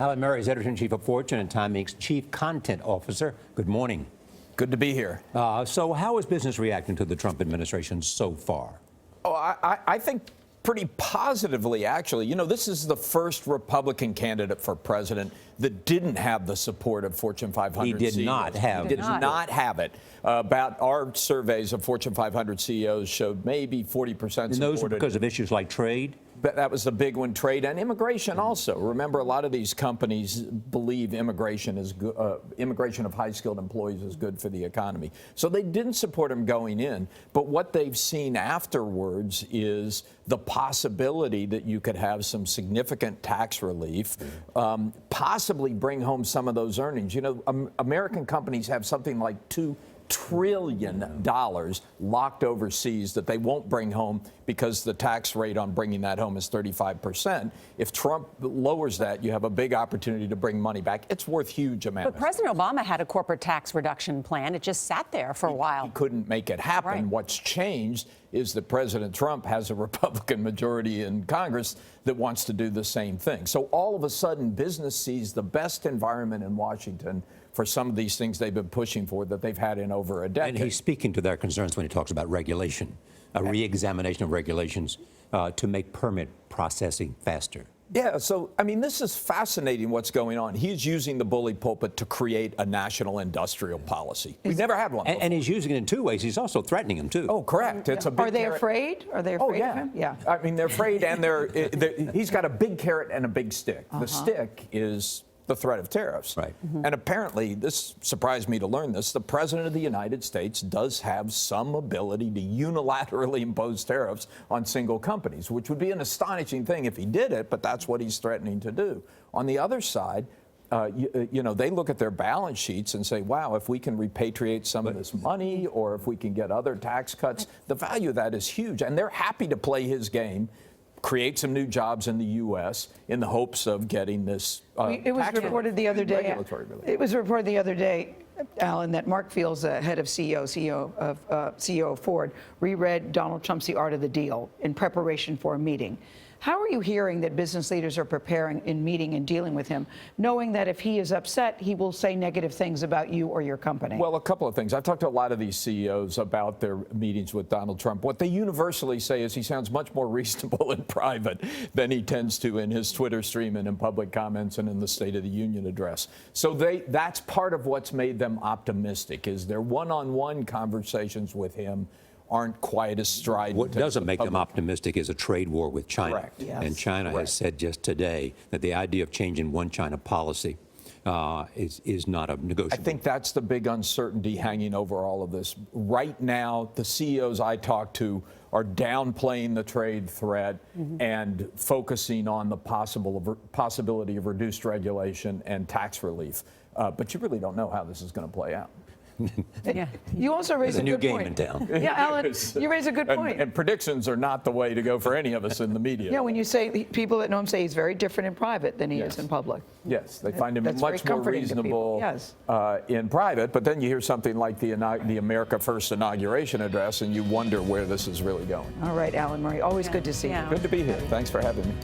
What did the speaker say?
Alan Murray is editor-in-chief of Fortune and Time Inc.'s chief content officer. Good morning. Good to be here. So how is business reacting to the Trump administration so far? Oh, I think pretty positively, actually. You know, this is the first Republican candidate for president that didn't have the support of Fortune 500 He did CEOs. not have. He did not have it. About our surveys of Fortune 500 CEOs showed maybe 40% supported. And those are because of issues like trade? But that was the big one, trade and immigration also. Remember, a lot of these companies believe immigration is immigration of high-skilled employees is good for the economy. So they didn't support him going in. But what they've seen afterwards is the possibility that you could have some significant tax relief, possibly bring home some of those earnings. You know, American companies have something like $2 trillion locked overseas that they won't bring home because the tax rate on bringing that home is 35%. If Trump lowers that, you have a big opportunity to bring money back. It's worth huge amounts. But President Obama had a corporate tax reduction plan. It just sat there for a while. He couldn't make it happen. Right. What's changed is that President Trump has a Republican majority in Congress that wants to do the same thing. So all of a sudden, business sees the best environment in Washington for some of these things they've been pushing for that they've had in over a decade. And he's speaking to their concerns when he talks about regulation, a re-examination of regulations to make permit processing faster. Yeah, so, I mean, this is fascinating what's going on. He's using the bully pulpit to create a national industrial policy. We've never had one before. And he's using it in two ways. He's also threatening them, too. Oh, correct. It's a big Are they carrot. afraid? Are they afraid of him? Yeah. I mean, they're afraid, and he's got a big carrot and a big stick. The stick is the threat of tariffs. Right. And apparently, this surprised me to learn this, the President of the United States does have some ability to unilaterally impose tariffs on single companies, which would be an astonishing thing if he did it, but that's what he's threatening to do. On the other side, you know, they look at their balance sheets and say, wow, if we can repatriate some of this money or if we can get other tax cuts, the value of that is huge. And they're happy to play his game, create some new jobs in the U.S. in the hopes of getting this It was reported the other day. Regulatory relief. It was reported the other day, Alan, that Mark Fields, head of CEO of Ford, reread Donald Trump's The Art of the Deal in preparation for a meeting. How are you hearing that business leaders are preparing in meeting and dealing with him, knowing that if he is upset, he will say negative things about you or your company? Well, a couple of things. I've talked to a lot of these CEOs about their meetings with Donald Trump. What they universally say is he sounds much more reasonable in private than he tends to in his Twitter stream and in public comments and in the State of the Union address. So that's part of what's made them optimistic, is their one-on-one conversations with him aren't quite as strident. What doesn't make them optimistic is a trade war with China. Correct. Yes. And China has said just today that the idea of changing one China policy is not a negotiable. I think that's the big uncertainty hanging over all of this. Right now, the CEOs I talk to are downplaying the trade threat and focusing on the possibility of reduced regulation and tax relief. But you really don't know how this is going to play out. Yeah. You also raise There's a a new good game point. in town. Yeah, Alan, you raise a good point. And predictions are not the way to go for any of us in the media. Yeah, when you say, people that know him say he's very different in private than he is in public. Yes, they find him That's very much more comforting to people. reasonable Yes. in private, but then you hear something like the America First inauguration address and you wonder where this is really going. All right, Alan Murray, always good to see you. Yeah. Good to be here. Thanks for having me.